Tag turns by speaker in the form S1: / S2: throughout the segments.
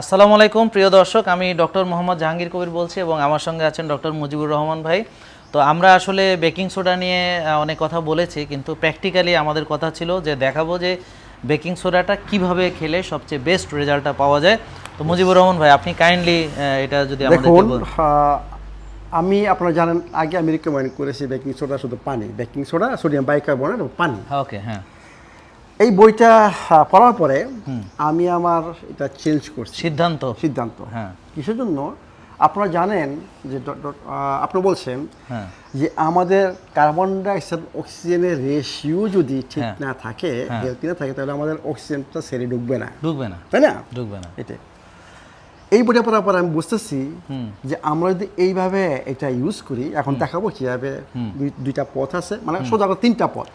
S1: আসসালামু আলাইকুম প্রিয় দর্শক, আমি ডক্টর মোহাম্মদ জাহাঙ্গীর কবির বলছি এবং আমার সঙ্গে আছেন ডক্টর মুজিবুর রহমান ভাই। তো আমরা আসলে বেকিং সোডা নিয়ে অনেক কথা বলেছি, কিন্তু প্র্যাকটিক্যালি আমাদের কথা ছিল যে দেখাবো যে বেকিং সোডাটা কিভাবে খেলে সবচেয়ে বেস্ট রেজাল্টটা পাওয়া যায়। তো মুজিবুর রহমান ভাই, আপনি কাইন্ডলি এটা যদি আমাদেরকে বলেন।
S2: আমি আপনারা জানেন আগে আমি রিকমেন্ড করেছি বেকিং সোডা শুধু পানি, বেকিং সোডা সোডিয়াম বাইকার্বনেট এবং পানি।
S1: ওকে, হ্যাঁ।
S2: এই বইটা পড়ার পরে আমি আমার এটা চেঞ্জ করছি সিদ্ধান্ত।
S1: হ্যাঁ,
S2: কিসের জন্য? আপনারা জানেন যে আপনি বলছেন যে আমাদের কার্বন ডাইঅক্সাইড অক্সিজেনের রেশিও যদি ঠিক না থাকে, হেলথি না থাকে, তাহলে আমাদের অক্সিজেনটা সেরে ঢুকবে না, তাই না?
S1: ঢুকবে না।
S2: এটা এই বইটা পড়ার পর আমি বুঝতেছি যে আমরা যদি এইভাবে এটা ইউজ করি, এখন দেখাবো কিভাবে। দুইটা পথ আছে, মানে সোজা করে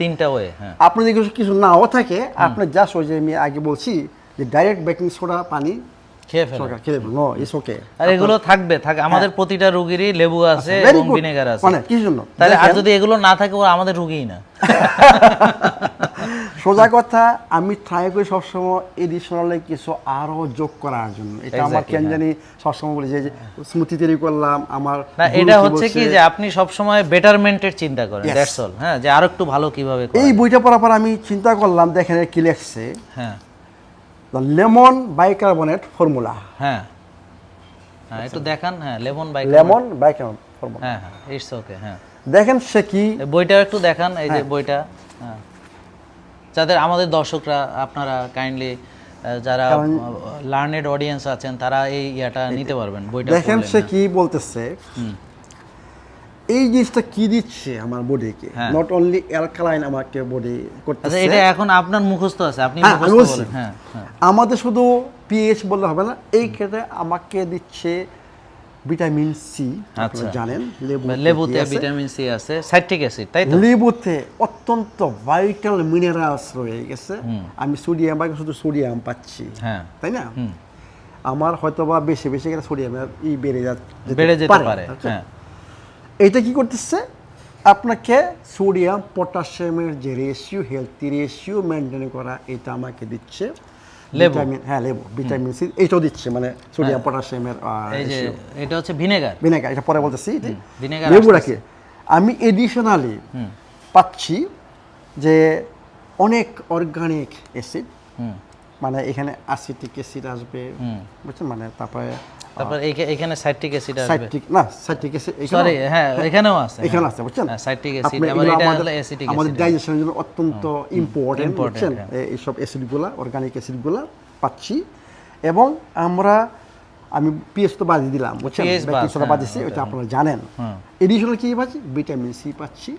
S2: তিনটা ওয়ে। আপনি যদি কিছু নাও থাকে, আপনি জাস্ট ওই যে আমি আগে বলছি যে ডাইরেক্ট বেকিং সোডা পানি খেয়ে ফেলুন, নো ইটস ওকে।
S1: আর এগুলো থাকবে আমাদের প্রতিটা রোগীরই লেবু আছে এবং ভিনেগার আছে,
S2: মানে কিসের জন্য?
S1: তাহলে আর যদি এগুলো না থাকে ও আমাদের রোগীই না।
S2: সোজা কথা, আমি ট্রাই করি সবসময় এডিশনালি কিছু আরো যোগ করার জন্য। এটা আমার কেন জানি সবসময় বলি যে স্মুথি তৈরি করলাম আমার
S1: না, এটা হচ্ছে কি যে আপনি সবসময় বেটারমেন্টের চিন্তা করেন, দ্যাটস অল। হ্যাঁ, যে আরো একটু ভালো কিভাবে।
S2: এই বইটা পড়ার পর আমি চিন্তা করলাম, দেখেন কি লেখছে।
S1: হ্যাঁ,
S2: লেমন বাইকার্বনেট ফর্মুলা।
S1: হ্যাঁ, একটু দেখান। হ্যাঁ, লেমন
S2: বাইকার্বনেট ফর্মুলা।
S1: হ্যাঁ, ইটস ওকে। হ্যাঁ,
S2: দেখেন সে কি,
S1: বইটাও একটু দেখান। এই যে বইটা, হ্যাঁ, যাদের আমাদের দর্শকরা, আপনারা কাইন্ডলি যারা লার্নেড অডিয়েন্স আছেন, তারা এই ইয়াটা নিতে পারবেন। বইটা
S2: দেখেন সে কি বলতেছে। এই জিনিসটা কি দিচ্ছে আমার বডিকে, নট অনলি অ্যালকালাইন আমাকে বডি করতেছে।
S1: আচ্ছা, এটা এখন আপনার মুখস্থ আছে, আপনি মুখস্থ বলেন। হ্যাঁ,
S2: আমাদের শুধু পিএইচ বললে হবে না, এই ক্ষেত্রে আমাকে দিচ্ছে ভিটামিন সি। আপনারা জানেন
S1: লেবুতে ভিটামিন সি আছে, সাইট্রিক অ্যাসিড, তাই তো?
S2: লেবুতে অত্যন্ত ভাইটাল মিনারেলস রয়ে গেছে। আমি সোডিয়াম বা শুধু সোডিয়াম পাচ্ছি, তাই না? আমার হয়তোবা বেশি বেশি গেলে সোডিয়ামের বেড়ে যেতে পারে। হ্যাঁ, এইটা কি করতেছে? আপনাকে সোডিয়াম পটাশিয়ামের যে রেশিও, হেলথি রেশিও মেনটেন করা, এটা আমাকে দিচ্ছে ভিটামিন। হ্যাঁ, লেবু ভিটামিন সি এইটাও দিচ্ছে, মানে সোডিয়াম পটাশিয়ামের রেশিও।
S1: এটা হচ্ছে ভিনেগার,
S2: এটা পরে বলতেছি। লেবুটাকে আমি এডিশনালি পাচ্ছি যে অনেক অর্গানিক অ্যাসিড, মানে এখানে অ্যাসিটিক অ্যাসিড আসবে, বুঝছেন? মানে তারপর
S1: এখানে সাইট্রিক অ্যাসিড আসবে।
S2: সাইট্রিক অ্যাসিড,
S1: সরি, হ্যাঁ, এখানেও আছে,
S2: বুঝছেন?
S1: সাইট্রিক অ্যাসিড আবার এটা হলো অ্যাসিটিক অ্যাসিড,
S2: আমাদের ডাইজেশনের জন্য অত্যন্ত ইম্পর্টেন্ট, বুঝছেন? এই সব অ্যাসিডগুলা, অর্গানিক অ্যাসিডগুলা পাচ্ছি। এবং আমি পিএইচ তো বাদ দিলাম, বুঝছেন? বেকিং সোডা বাদ দিচ্ছি, ওটা আপনারা জানেন। এডিশনাল কি পাচ্ছি? ভিটামিন সি পাচ্ছি,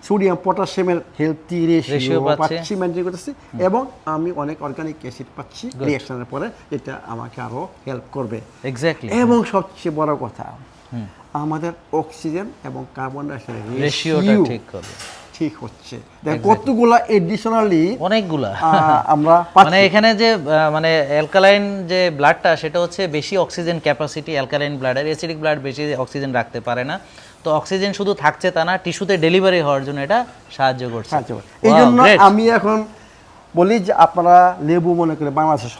S2: সোডিয়াম পটাশিয়ামের হেলথি রেশিও পাচ্ছি, মেনটেন করতেছি, এবং আমি অনেক অর্গানিক অ্যাসিড পাচ্ছি রিঅ্যাকশনের পরে। এটা আমাকে আরো হেল্প করবে।
S1: এক্স্যাক্টলি।
S2: এবং সবচেয়ে বড় কথা, আমাদের অক্সিজেন এবং কার্বন ডাইঅক্সাইডের
S1: রেশিওটা
S2: ঠিক হচ্ছে। কতগুলা এডিশনালি,
S1: অনেকগুলা
S2: আমরা
S1: মানে এখানে যে মানে অ্যালকালাইন যে ব্লাডটা, সেটা হচ্ছে বেশি অক্সিজেন ক্যাপাসিটি অ্যালকালাইন ব্লাডের, অ্যাসিডিক ব্লাড বেশি অক্সিজেন রাখতে পারে না। তো অক্সিজেন শুধু থাকছে তা না, টিস্যুতে ডেলিভারি হওয়ার জন্য এটা সাহায্য করছে।
S2: এই জন্য আমি এখন বলি যে আপনারা লেবু, মনে করে বাংলাদেশে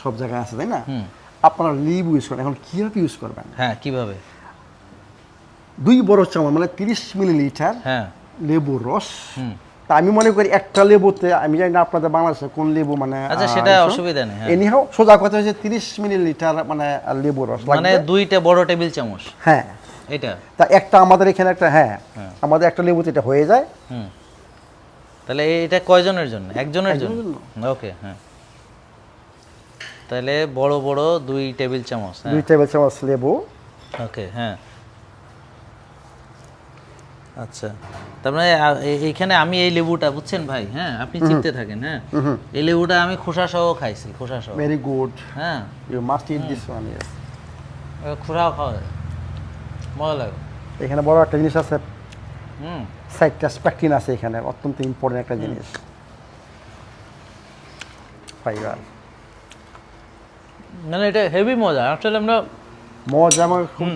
S2: সব জায়গায় আছে, তাই না? আপনারা লেবু ইউজ করেন। এখন কিভাবে ইউজ করবেন?
S1: হ্যাঁ, কিভাবে?
S2: 2 বড় চামচ, মানে 30 মিলিলিটার লেবুর রস। তা আমি মনে করি একটা লেবুতে, আমি জানি না আপনাদের বাংলাদেশে কোন লেবু, মানে
S1: আচ্ছা, সেটা অসুবিধা নেই।
S2: এনিহাও সোজা কথা হচ্ছে 30 মিলিলিটার মানে লেবুর রস,
S1: মানে 2টা বড় টেবিল চামচ।
S2: হ্যাঁ,
S1: এটা
S2: তা একটা আমাদের এখানে একটা, আমাদের একটা লেবুতে এটা হয়ে যায়।
S1: তাহলে এটা কয়জনের জন্য? একজনের জন্য। ওকে, হ্যাঁ। তাহলে বড় বড় 2 টেবিল চামচ,
S2: 2 টেবিল চামচ লেবু।
S1: ওকে, হ্যাঁ। আচ্ছা, তার মানে এইখানে আমি এই লেবুটা, বুঝছেন ভাই, হ্যাঁ, আপনি চিনতে থাকেন। হ্যাঁ, এই লেবুটা আমি খোসা সহ খাইছি, খোসা সহ।
S2: Very good.
S1: হ্যাঁ,
S2: you must eat this one. Yes,
S1: খোসাও খাওয়া যায়, মজা লাগে।
S2: এখানে বড় একটা জিনিস আছে, সাইট্রাসপ্যাকটিন আছে এখানে, অত্যন্ত ইম্পর্টেন্ট একটা জিনিস, ফাইবার।
S1: মানে এটা হেভি মজা। আসলে আমরা
S2: মজা আমার খুব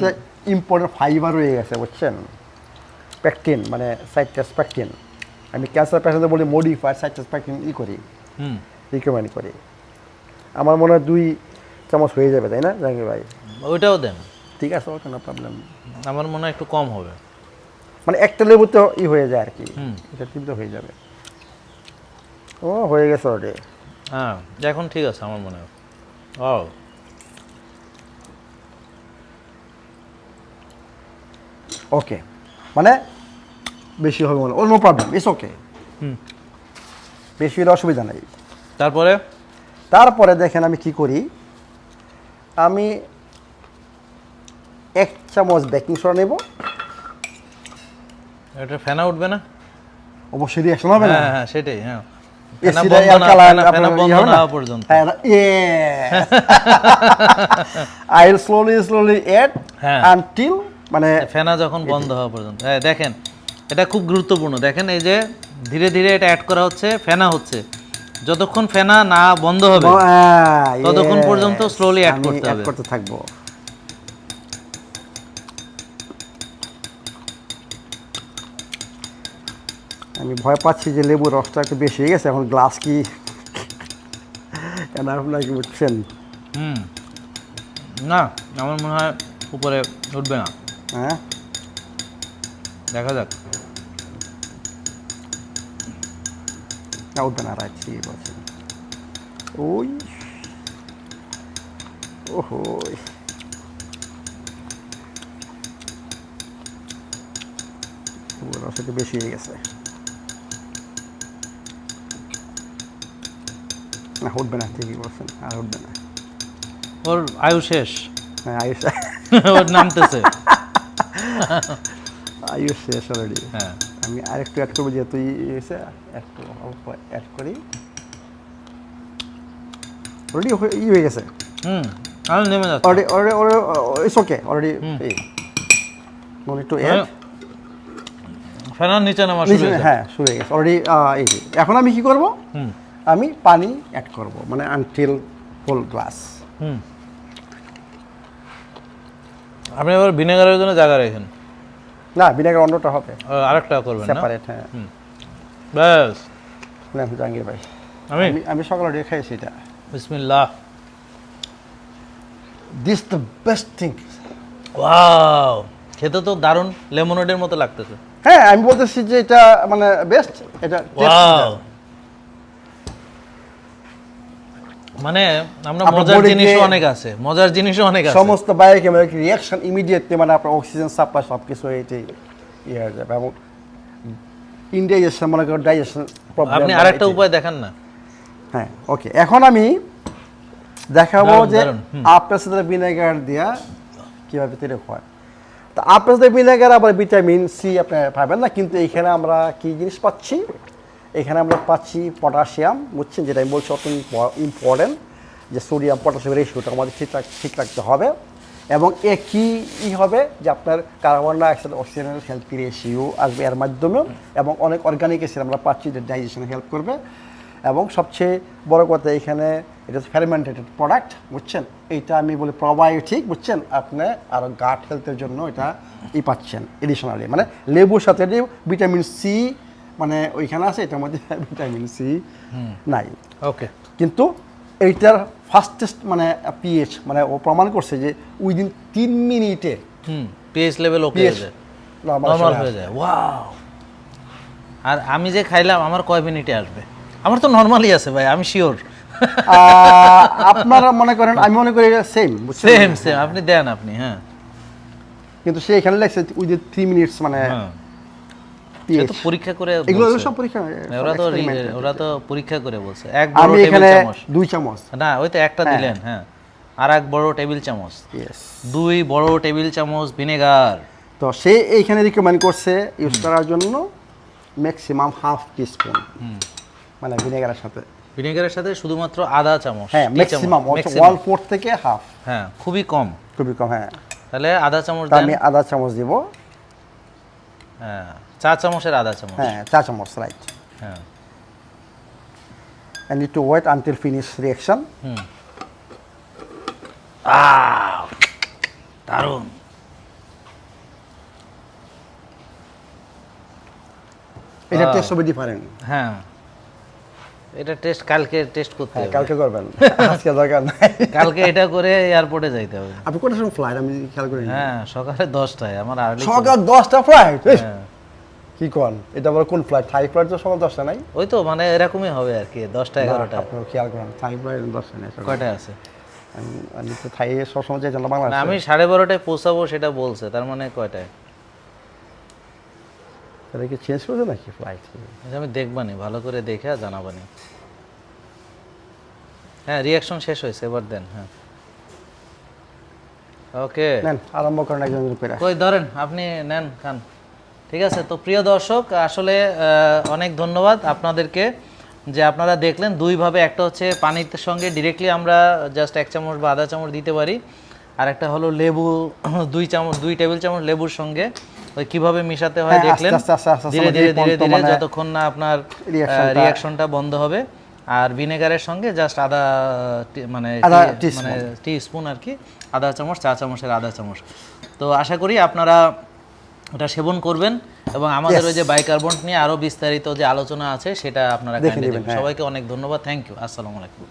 S2: ইম্পর্টেন্ট ফাইবার হয়ে গেছে, বুঝছেন? প্যাকটিন মানে সাইট্রাসপ্যাকটিন, আমি ক্যান্সার পেশেন্টদের বলি মডিফাইড সাইট্রাসপ্যাকটিন করি, রিকমেন্ড করি। আমার মনে হয় চামচ হয়ে যাবে তাই না জাহাঙ্গীর ভাই?
S1: ওইটাও দেন।
S2: ঠিক আছে, কোনো প্রবলেম।
S1: আমার মনে হয় একটু কম হবে,
S2: মানে একটা লেবু তো হয়ে যায় আর কি, এটা কিন্তু হয়ে যাবে। ও হয়ে গেছে অলরেডি।
S1: হ্যাঁ এখন ঠিক আছে আমার মনে হয়। ও
S2: ওকে, মানে বেশি হবে মনে, ও নো প্রবলেম, ইটস ওকে। বেশি হলে অসুবিধা নেই। তারপরে দেখেন আমি কি করি, আমি 1 চামচ বেকিং সোডা নেব।
S1: এটা ফেনা উঠবে না?
S2: অবশ্যই রিঅ্যাকশন হবে না।
S1: হ্যাঁ সেটাই, হ্যাঁ
S2: I will slowly add until মানে
S1: ফেনা যখন বন্ধ হওয়া পর্যন্ত। দেখেন এটা খুব গুরুত্বপূর্ণ, দেখেন এই যে ধীরে ধীরে এটা অ্যাড করা হচ্ছে, ফেনা হচ্ছে, যতক্ষণ ফেনা না বন্ধ হবে ততক্ষণ পর্যন্ত স্লোলি অ্যাড
S2: করতে থাকবো। আমি ভয় পাচ্ছি যে লেবুর রসটা একটু বেশি হয়ে গেছে, এখন গ্লাস কি আপনার কি বুঝছেন?
S1: না আমার মনে হয় উপরে উঠবে না।
S2: হ্যাঁ
S1: দেখা যাক।
S2: না উঠবে না, রাইট, ঠিক আছে। ওই ওহো রস একটু বেশি হয়ে গেছে। না উঠবে না, ঠিকই বলছেন, আর উঠবে না।
S1: ওর আয়ু শেষ।
S2: হ্যাঁ আয়ু
S1: ওর নামতেছে।
S2: আয়ু শেষ অলরেডি।
S1: হ্যাঁ
S2: আমি আরেকটু অ্যাড করবো, যেহেতু এসে একটু অল্প অ্যাড করি। অলরেডি হয়ে গেছে।
S1: আমি নেমে যাচ্ছি।
S2: Already it's okay, already no need to add.
S1: ফেনার নিচে নামা শুরু হয়েছে।
S2: হ্যাঁ শুরু হয়ে গেছে অলরেডি। এই এখন আমি কি করব, আমি পানি অ্যাড করব, মানে আনটিল ফুল গ্লাস।
S1: আপনি আবার ভিনেগারের জন্য জায়গা রাখেন?
S2: না, ভিনেগার অন্যটা হবে,
S1: আরেকটা করবেন না,
S2: সেপারেট। হ্যাঁ
S1: ব্যাস।
S2: না জাহাঙ্গীর ভাই, আমি সকালে অলরেডি খাইছি এটা।
S1: বিসমিল্লাহ।
S2: This the best thing.
S1: Wow, খেতে তো দারুণ লেমনেডের মতো লাগতেছে।
S2: হ্যাঁ আমি বলতেছি যে এটা মানে বেস্ট, এটা
S1: ওয়াও। মানে আমরা মজার জিনিসও অনেক আছে, মজার জিনিসও অনেক আছে।
S2: সমস্ত বায়োকেমিক্যাল রিঅ্যাকশন ইমিডিয়েটলি, মানে আপনার অক্সিজেন সাপ্লাই সবকিছু এটাই ইয়ে হয়ে যাবে। এবং ইনডাইজেশন, মনে করেন ডাইজেশন প্রবলেম।
S1: আপনি আরেকটা উপায় দেখান না।
S2: হ্যাঁ ওকে, এখন আমি দেখাবো যে আপেল সাথে ভিনেগার দিয়া কীভাবে তৈরি হয়। তো আপেল সাথে ভিনেগার আবার ভিটামিন সি আপনি পাবেন না, কিন্তু এইখানে আমরা কী জিনিস পাচ্ছি, এখানে আমরা পাচ্ছি পটাশিয়াম, বুঝছেন, যেটা আমি বলছি অত্যন্ত ইম্পর্টেন্ট, যে সোডিয়াম পটাশিয়াম রেশিওটা আমাদের ঠিক রাখতে হবে। এবং একই হবে যে আপনার কার্বন ডাইঅক্সাইড অক্সিজেনের হেলথি রেশিও আসবে এর মাধ্যমেও, এবং অনেক অর্গানিক অ্যাসিড আমরা পাচ্ছি যে ডাইজেশনে হেল্প করবে। এবং সবচেয়ে বড় কথা, এখানে এটা হচ্ছে ফার্মেন্টেড প্রোডাক্ট, বুঝছেন, এইটা আমি বলি প্রোবায়োটিক, বুঝছেন, আপনি আরও গাট হেলথের জন্য এটা পাচ্ছেন এডিশনালি। মানে লেবুর সাথে ভিটামিন সি মানে ওইখানে আছে, এটার মধ্যে ভিটামিন সি নাই।
S1: ওকে,
S2: কিন্তু এইটার ফাস্টেস্ট মানে পিএইচ, মানে ও প্রমাণ করছে যে উইদিন 3 মিনিটে
S1: পিএইচ লেভেল ওকে হয়ে যায়, নরমাল হয়ে যায়। ওয়াও। আর আমি যে খাইলাম আমার কয় মিনিটে আসবে? আমার তো নরমালই আছে ভাই, আমি শিওর।
S2: আপনারা মনে করেন, আমি মনে করি সেম
S1: সেম। আপনি দেন আপনি। হ্যাঁ,
S2: কিন্তু সে এখানে লেখছে উইদিন 3 মিনিটস, মানে
S1: তো পরীক্ষা করে
S2: এগুলো সব পরীক্ষা,
S1: ওরা তো পরীক্ষা করে বলছে।
S2: আমি এখানে 2 চামচ,
S1: না ওই তো একটা দিলেন। হ্যাঁ, আর 1 বড় টেবিল চামচ, 2 বড় টেবিল চামচ ভিনেগার।
S2: তো সে এইখানে রিকমেন্ড করছে ইউজ করার জন্য ম্যাক্সিমাম হাফ টিস্পুন, মানে ভিনেগারের সাথে শুধুমাত্র আধা চামচ। হ্যাঁ ম্যাক্সিমাম 1/4 থেকে হাফ।
S1: হ্যাঁ খুবই কম।
S2: হ্যাঁ,
S1: তাহলে আধা চামচ দেন।
S2: আমি আধা চামচ দিব।
S1: হ্যাঁ, 4 চামচের আধা চামচ।
S2: হ্যাঁ 4 চামচ, রাইট।
S1: হ্যাঁ,
S2: I need to wait until finish reaction.
S1: দারুণ।
S2: এটা টেস্ট হবে ডিফারেন্ট।
S1: হ্যাঁ, এটা টেস্ট কালকে টেস্ট করতে হবে।
S2: কালকে করবেন, আজকে দরকার নাই।
S1: কালকে এটা করে এয়ারপোর্টে যাইতে হবে।
S2: আপনি কোটার সময় ফ্লাইট আমি খেয়াল করি?
S1: হ্যাঁ সকালে 10টায় আমার আর্লি।
S2: সকাল 10টা ফ্লাইট? কি কোন? এটা আবার কোন ফ্লাইট? থাই ফ্লাইট তো সকাল 10টা নাই?
S1: ওই তো মানে এরকমই হবে আর কি 10টা 11টা।
S2: আপনি খেয়াল করেন থাই ফ্লাইট 10টা নাই।
S1: কয়টায় আছে?
S2: আমি তো থাই সবসময় যাই না বাংলাদেশ।
S1: আমি 12:30টায় পৌঁছাবো সেটা বলছে, তার মানে কয়টায়?
S2: তাহলে কি চেঞ্জ করছে নাকি ফ্লাইট?
S1: আমি দেখবানি, ভালো করে দেখে জানাবানি। হ্যাঁ রিয়াকশন শেষ হয়েছে, এবার দেন। হ্যাঁ ওকে
S2: নেন আরম্ভ করেন একজন করে।
S1: কই ধরেন আপনি নেন খান। ঠিক আছে, তো প্রিয় দর্শক আসলে অনেক ধন্যবাদ আপনাদেরকে যে আপনারা দেখলেন দুইভাবে, একটা হচ্ছে পানির সঙ্গে ডিরেক্টলি আমরা জাস্ট 1 চামচ বা আধা চামচ দিতে পারি, আর একটা হলো লেবু 2 টেবিল চামচ লেবুর সঙ্গে ওই কিভাবে মিশাতে হয় দেখলেন। ধীরে ধীরে ধীরে ধীরে যতক্ষণ না আপনার রিয়াকশনটা বন্ধ হবে। আর ভিনেগারের সঙ্গে জাস্ট আধা মানে টি স্পুন আর কি, আধা চামচ, চা চামচের আধা চামচ। তো আশা করি আপনারা ওটা সেবন করবেন এবং আমাদের ওই যে বাইকার্বনেট নিয়ে আরও বিস্তারিত যে আলোচনা আছে সেটা আপনারা দেখে নেবেন। সবাইকে অনেক ধন্যবাদ, থ্যাংক ইউ, আসসালামু আলাইকুম।